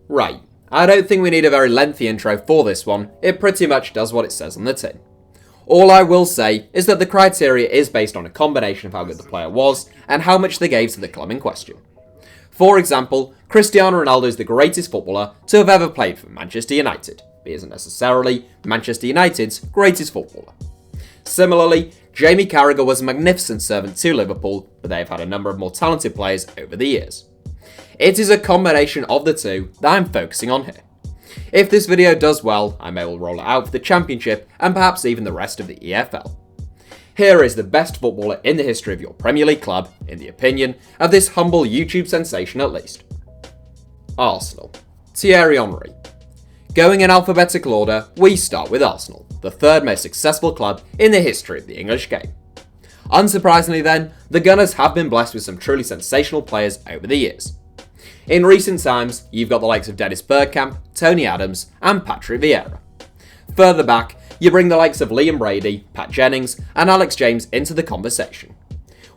Right, I don't think we need a very lengthy intro for this one, it pretty much does what it says on the tin. All I will say is that the criteria is based on a combination of how good the player was and how much they gave to the club in question. For example, Cristiano Ronaldo is the greatest footballer to have ever played for Manchester United, but he isn't necessarily Manchester United's greatest footballer. Similarly, Jamie Carragher was a magnificent servant to Liverpool, but they have had a number of more talented players over the years. It is a combination of the two that I'm focusing on here. If this video does well, I may well roll it out for the Championship and perhaps even the rest of the EFL. Here is the best footballer in the history of your Premier League club, in the opinion of this humble YouTube sensation at least. Arsenal. Thierry Henry. Going in alphabetical order, we start with Arsenal, the third most successful club in the history of the English game. Unsurprisingly then, the Gunners have been blessed with some truly sensational players over the years. In recent times, you've got the likes of Dennis Bergkamp, Tony Adams, and Patrick Vieira. Further back, you bring the likes of Liam Brady, Pat Jennings, and Alex James into the conversation.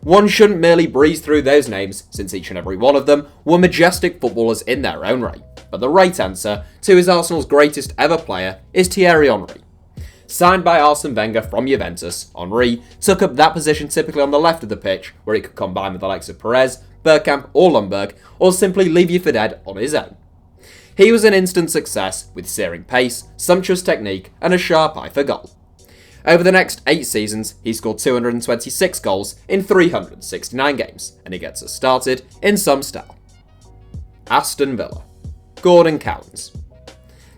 One shouldn't merely breeze through those names, since each and every one of them were majestic footballers in their own right. But the right answer to is Arsenal's greatest ever player is Thierry Henry. Signed by Arsene Wenger from Juventus, Henry took up that position typically on the left of the pitch, where he could combine with the likes of Perez, Bergkamp or Ljungberg, or simply leave you for dead on his own. He was an instant success with searing pace, sumptuous technique, and a sharp eye for goal. Over the next 8 seasons, he scored 226 goals in 369 games, and he gets us started in some style. Aston Villa. Gordon Cowans.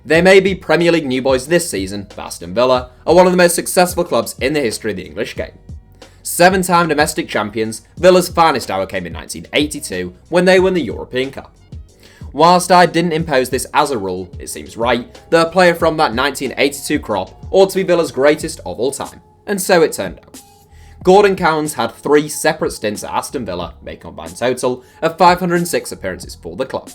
They may be Premier League new boys this season, but Aston Villa are one of the most successful clubs in the history of the English game. 7-time domestic champions, Villa's finest hour came in 1982 when they won the European Cup. Whilst I didn't impose this as a rule, it seems right that a player from that 1982 crop ought to be Villa's greatest of all time, and so it turned out. Gordon Cowans had 3 separate stints at Aston Villa, making a combined total of 506 appearances for the club.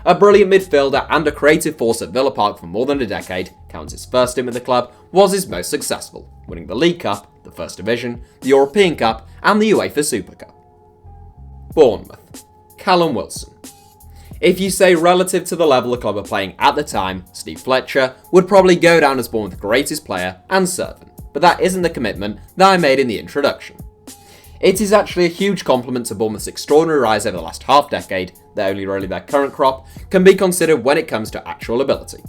A brilliant midfielder and a creative force at Villa Park for more than a decade, Cowans' first stint with the club was his most successful, winning the League Cup, the First Division, the European Cup, and the UEFA Super Cup. Bournemouth. Callum Wilson. If you say relative to the level the club are playing at the time, Steve Fletcher would probably go down as Bournemouth's greatest player and servant, but that isn't the commitment that I made in the introduction. It is actually a huge compliment to Bournemouth's extraordinary rise over the last half-decade that only really their current crop can be considered when it comes to actual ability.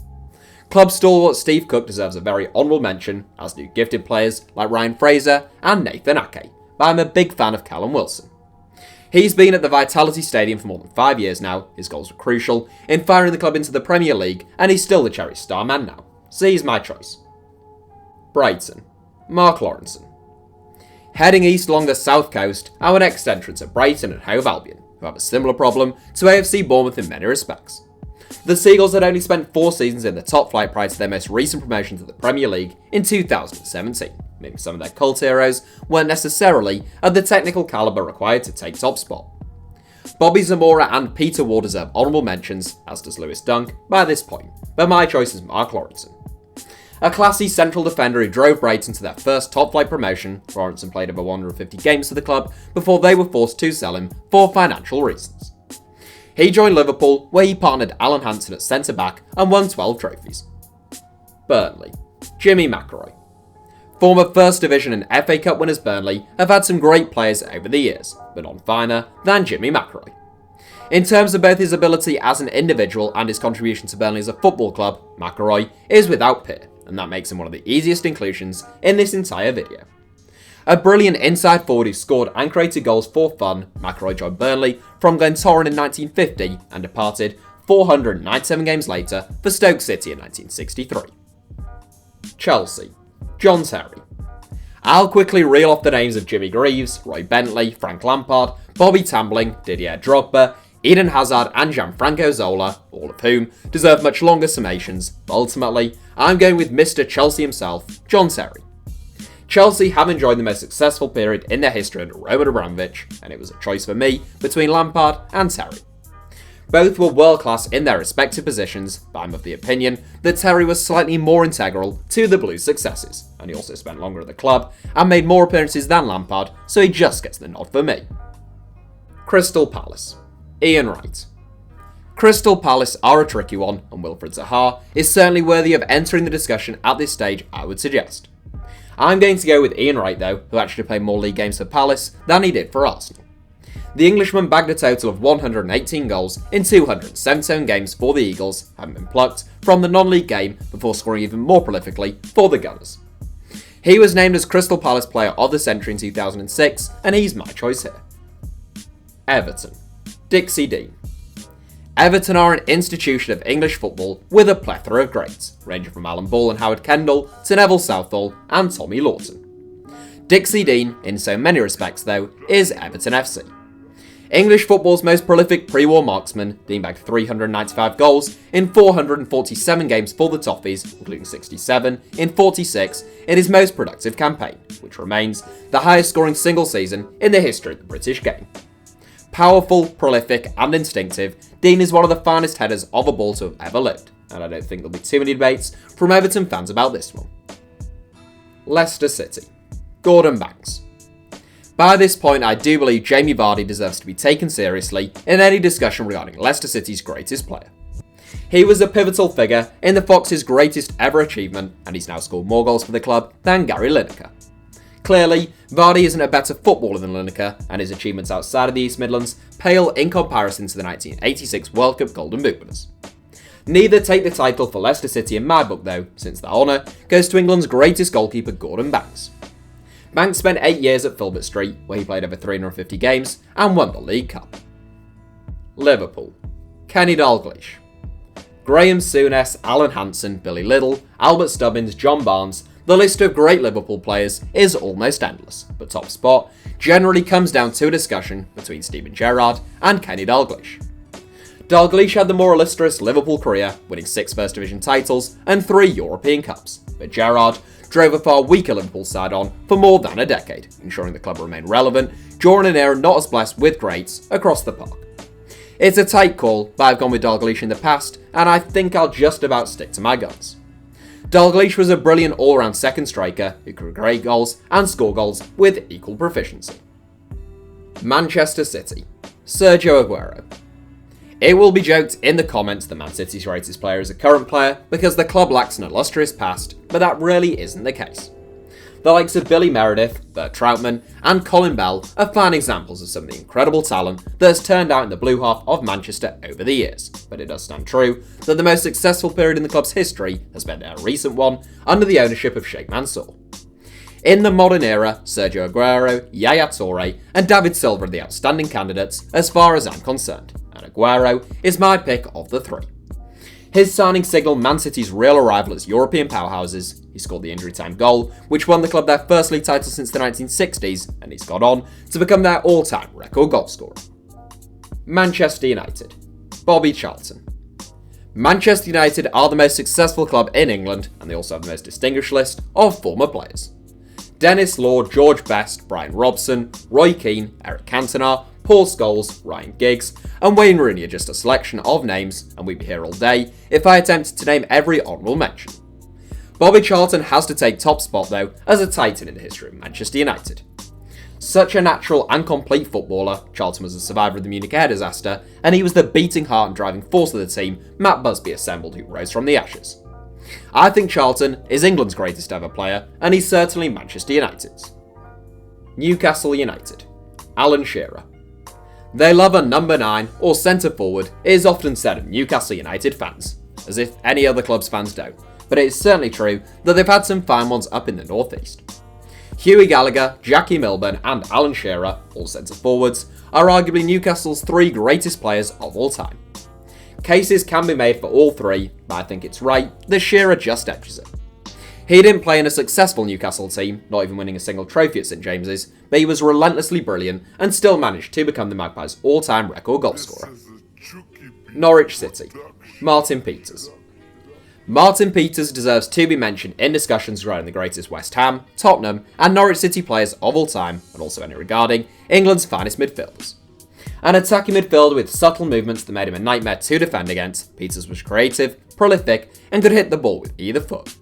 Club stalwart Steve Cook deserves a very honourable mention, as do gifted players like Ryan Fraser and Nathan Ake, but I'm a big fan of Callum Wilson. He's been at the Vitality Stadium for more than 5 years now, his goals were crucial in firing the club into the Premier League, and he's still the cherished star man now, so he's my choice. Brighton. Mark Lawrenson. Heading east along the south coast, our next entrants are Brighton and Hove Albion, who have a similar problem to AFC Bournemouth in many respects. The Seagulls had only spent 4 seasons in the top flight prior to their most recent promotion to the Premier League in 2017, meaning some of their cult heroes weren't necessarily of the technical calibre required to take top spot. Bobby Zamora and Peter Ward deserve honourable mentions, as does Lewis Dunk, by this point, but my choice is Mark Lawrenson. A classy central defender who drove Brighton to their first top-flight promotion, Lawrenson played over 150 games for the club before they were forced to sell him for financial reasons. He joined Liverpool, where he partnered Alan Hansen at centre-back and won 12 trophies. Burnley. Jimmy McIlroy. Former First Division and FA Cup winners Burnley have had some great players over the years, but none finer than Jimmy McIlroy. In terms of both his ability as an individual and his contribution to Burnley as a football club, McIlroy is without peer, and that makes him one of the easiest inclusions in this entire video. A brilliant inside forward who scored and created goals for fun, McIlroy joined Burnley from Glentoran in 1950 and departed 497 games later for Stoke City in 1963. Chelsea. John Terry. I'll quickly reel off the names of Jimmy Greaves, Roy Bentley, Frank Lampard, Bobby Tambling, Didier Drogba, Eden Hazard and Gianfranco Zola, all of whom deserve much longer summations, but ultimately, I'm going with Mr. Chelsea himself, John Terry. Chelsea have enjoyed the most successful period in their history under Roman Abramovich, and it was a choice for me between Lampard and Terry. Both were world-class in their respective positions, but I'm of the opinion that Terry was slightly more integral to the Blues' successes, and he also spent longer at the club and made more appearances than Lampard, so he just gets the nod for me. Crystal Palace. Ian Wright. Crystal Palace are a tricky one, and Wilfried Zaha is certainly worthy of entering the discussion at this stage, I would suggest. I'm going to go with Ian Wright though, who actually played more league games for Palace than he did for Arsenal. The Englishman bagged a total of 118 goals in 277 games for the Eagles, having been plucked from the non-league game before scoring even more prolifically for the Gunners. He was named as Crystal Palace Player of the Century in 2006, and he's my choice here. Everton. Dixie Dean. Everton are an institution of English football with a plethora of greats, ranging from Alan Ball and Howard Kendall to Neville Southall and Tommy Lawton. Dixie Dean, in so many respects though, is Everton FC. English football's most prolific pre-war marksman, Dean bagged 395 goals in 447 games for the Toffees, including 67 in 46 in his most productive campaign, which remains the highest scoring single season in the history of the British game. Powerful, prolific and instinctive, Dean is one of the finest headers of a ball to have ever lived, and I don't think there'll be too many debates from Everton fans about this one. Leicester City. Gordon Banks. By this point, I do believe Jamie Vardy deserves to be taken seriously in any discussion regarding Leicester City's greatest player. He was a pivotal figure in the Foxes' greatest ever achievement, and he's now scored more goals for the club than Gary Lineker. Clearly, Vardy isn't a better footballer than Lineker, and his achievements outside of the East Midlands pale in comparison to the 1986 World Cup Golden Boot winners. Neither take the title for Leicester City in my book though, since the honour goes to England's greatest goalkeeper Gordon Banks. Banks spent 8 years at Filbert Street, where he played over 350 games and won the League Cup. Liverpool. Kenny Dalglish. Graham Souness, Alan Hansen, Billy Liddell, Albert Stubbins, John Barnes. The list of great Liverpool players is almost endless, but top spot generally comes down to a discussion between Steven Gerrard and Kenny Dalglish. Dalglish had the more illustrious Liverpool career, winning 6 First Division titles and 3 European Cups, but Gerrard drove a far weaker Liverpool side on for more than a decade, ensuring the club remained relevant during an era not as blessed with greats across the park. It's a tight call, but I've gone with Dalglish in the past, and I think I'll just about stick to my guns. Dalglish was a brilliant all-round second striker who could create goals and score goals with equal proficiency. Manchester City. Sergio Aguero. It will be joked in the comments that Man City's greatest player is a current player because the club lacks an illustrious past, but that really isn't the case. The likes of Billy Meredith, Bert Troutman and Colin Bell are fine examples of some of the incredible talent that has turned out in the blue half of Manchester over the years, but it does stand true that the most successful period in the club's history has been a recent one under the ownership of Sheikh Mansour. In the modern era, Sergio Aguero, Yaya Toure and David Silva are the outstanding candidates as far as I'm concerned, and Aguero is my pick of the 3. His signing signalled Man City's real arrival as European powerhouses. He scored the injury time goal, which won the club their first league title since the 1960s, and he's gone on to become their all-time record goal scorer. Manchester United. Bobby Charlton. Manchester United are the most successful club in England, and they also have the most distinguished list of former players. Dennis Law, George Best, Brian Robson, Roy Keane, Eric Cantona, Paul Scholes, Ryan Giggs, and Wayne Rooney are just a selection of names, and we'd be here all day if I attempted to name every honourable mention. Bobby Charlton has to take top spot though as a titan in the history of Manchester United. Such a natural and complete footballer, Charlton was a survivor of the Munich air disaster, and he was the beating heart and driving force of the team Matt Busby assembled who rose from the ashes. I think Charlton is England's greatest ever player, and he's certainly Manchester United's. Newcastle United. Alan Shearer. They love a number 9 or centre forward, it is often said of Newcastle United fans, as if any other club's fans don't, but it is certainly true that they've had some fine ones up in the northeast. Hughie Gallagher, Jackie Milburn and Alan Shearer, all centre forwards, are arguably Newcastle's 3 greatest players of all time. Cases can be made for all 3, but I think it's right that Shearer just edges it. He didn't play in a successful Newcastle team, not even winning a single trophy at St James's, but he was relentlessly brilliant and still managed to become the Magpies' all-time record goalscorer. Norwich City. Martin Peters. Martin Peters deserves to be mentioned in discussions regarding the greatest West Ham, Tottenham and Norwich City players of all time, and also any regarding England's finest midfielders. An attacking midfielder with subtle movements that made him a nightmare to defend against, Peters was creative, prolific and could hit the ball with either foot.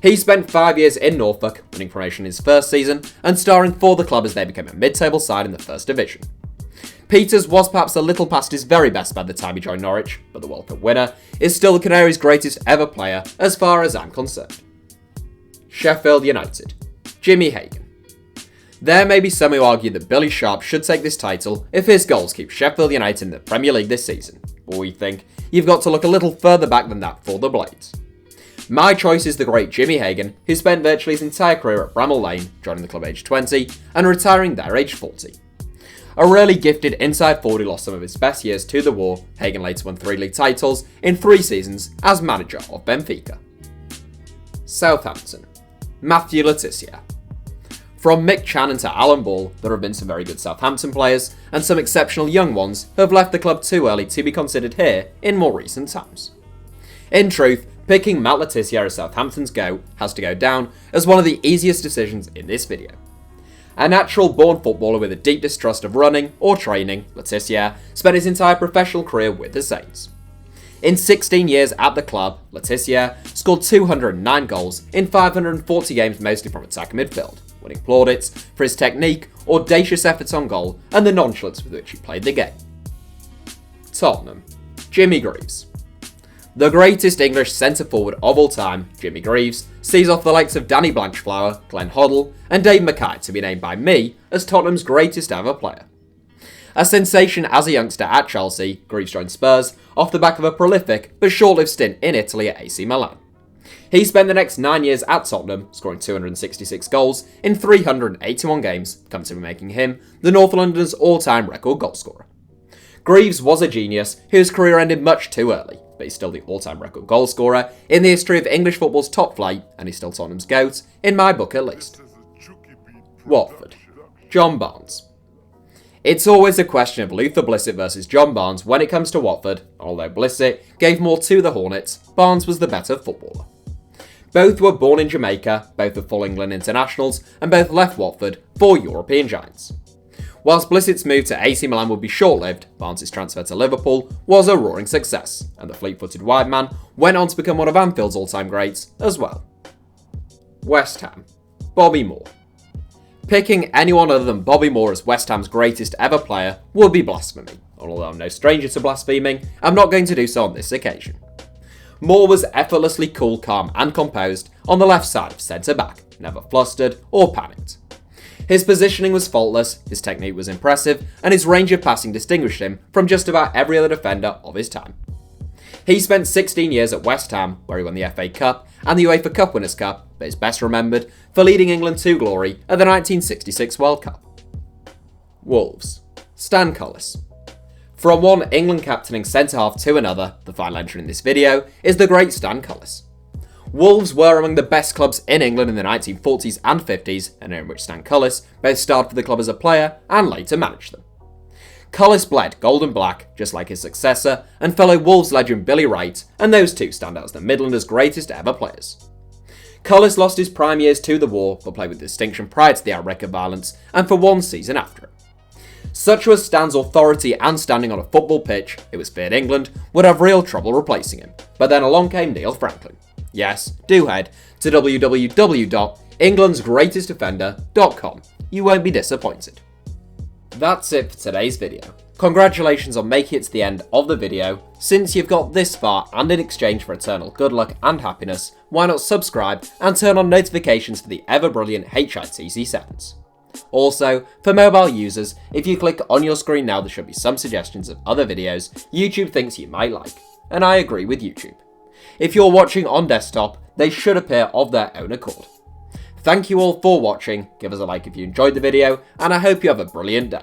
He spent 5 years in Norfolk, winning promotion in his first season and starring for the club as they became a mid-table side in the First Division. Peters was perhaps a little past his very best by the time he joined Norwich, but the World Cup winner is still the Canaries' greatest ever player as far as I'm concerned. Sheffield United. Jimmy Hagan. There may be some who argue that Billy Sharp should take this title if his goals keep Sheffield United in the Premier League this season, but we think you've got to look a little further back than that for the Blades. My choice is the great Jimmy Hagan, who spent virtually his entire career at Bramall Lane, joining the club aged 20 and retiring there aged 40. A really gifted inside forward who lost some of his best years to the war, Hagan later won 3 league titles in 3 seasons as manager of Benfica. Southampton. Matthew Le Tissier. From Mick Channon to Alan Ball, there have been some very good Southampton players, and some exceptional young ones who have left the club too early to be considered here in more recent times. In truth, picking Matt Le Tissier as Southampton's GOAT has to go down as one of the easiest decisions in this video. A natural born footballer with a deep distrust of running or training, Le Tissier spent his entire professional career with the Saints. In 16 years at the club, Le Tissier scored 209 goals in 540 games, mostly from attacking midfield, winning plaudits for his technique, audacious efforts on goal, and the nonchalance with which he played the game. Tottenham. Jimmy Greaves. The greatest English centre-forward of all time, Jimmy Greaves, sees off the likes of Danny Blanchflower, Glenn Hoddle, and Dave Mackay to be named by me as Tottenham's greatest ever player. A sensation as a youngster at Chelsea, Greaves joined Spurs off the back of a prolific but short-lived stint in Italy at AC Milan. He spent the next 9 years at Tottenham, scoring 266 goals in 381 games, comfortably making him the North London's all-time record goalscorer. Greaves was a genius whose career ended much too early, but he's still the all-time record goalscorer in the history of English football's top flight, and he's still Tottenham's GOAT, in my book at least. Watford. John Barnes. It's always a question of Luther Blissett versus John Barnes when it comes to Watford. Although Blissett gave more to the Hornets, Barnes was the better footballer. Both were born in Jamaica, both were full England internationals, and both left Watford for European giants. Whilst Blissett's move to AC Milan would be short-lived, Barnes' transfer to Liverpool was a roaring success, and the fleet-footed wide man went on to become one of Anfield's all-time greats as well. West Ham. Bobby Moore. Picking anyone other than Bobby Moore as West Ham's greatest ever player would be blasphemy. Although I'm no stranger to blaspheming, I'm not going to do so on this occasion. Moore was effortlessly cool, calm and composed on the left side of centre-back, never flustered or panicked. His positioning was faultless, his technique was impressive, and his range of passing distinguished him from just about every other defender of his time. He spent 16 years at West Ham, where he won the FA Cup and the UEFA Cup Winners' Cup, but is best remembered for leading England to glory at the 1966 World Cup. Wolves. Stan Cullis. From one England captaining centre-half to another, the final entry in this video is the great Stan Cullis. Wolves were among the best clubs in England in the 1940s and 50s, and in which Stan Cullis both starred for the club as a player and later managed them. Cullis bled gold and black, just like his successor, and fellow Wolves legend Billy Wright, and those two stand out as the Midlanders' greatest ever players. Cullis lost his prime years to the war, but played with distinction prior to the outbreak of violence, and for one season after it. Such was Stan's authority and standing on a football pitch, it was feared England would have real trouble replacing him, but then along came Neil Franklin. Yes, do head to www.englandsgreatestdefender.com, you won't be disappointed. That's it for today's video. Congratulations on making it to the end of the video. Since you've got this far and in exchange for eternal good luck and happiness, why not subscribe and turn on notifications for the ever brilliant HITC Sevens. Also, for mobile users, if you click on your screen now there should be some suggestions of other videos YouTube thinks you might like, and I agree with YouTube. If you're watching on desktop, they should appear of their own accord. Thank you all for watching, give us a like if you enjoyed the video, and I hope you have a brilliant day.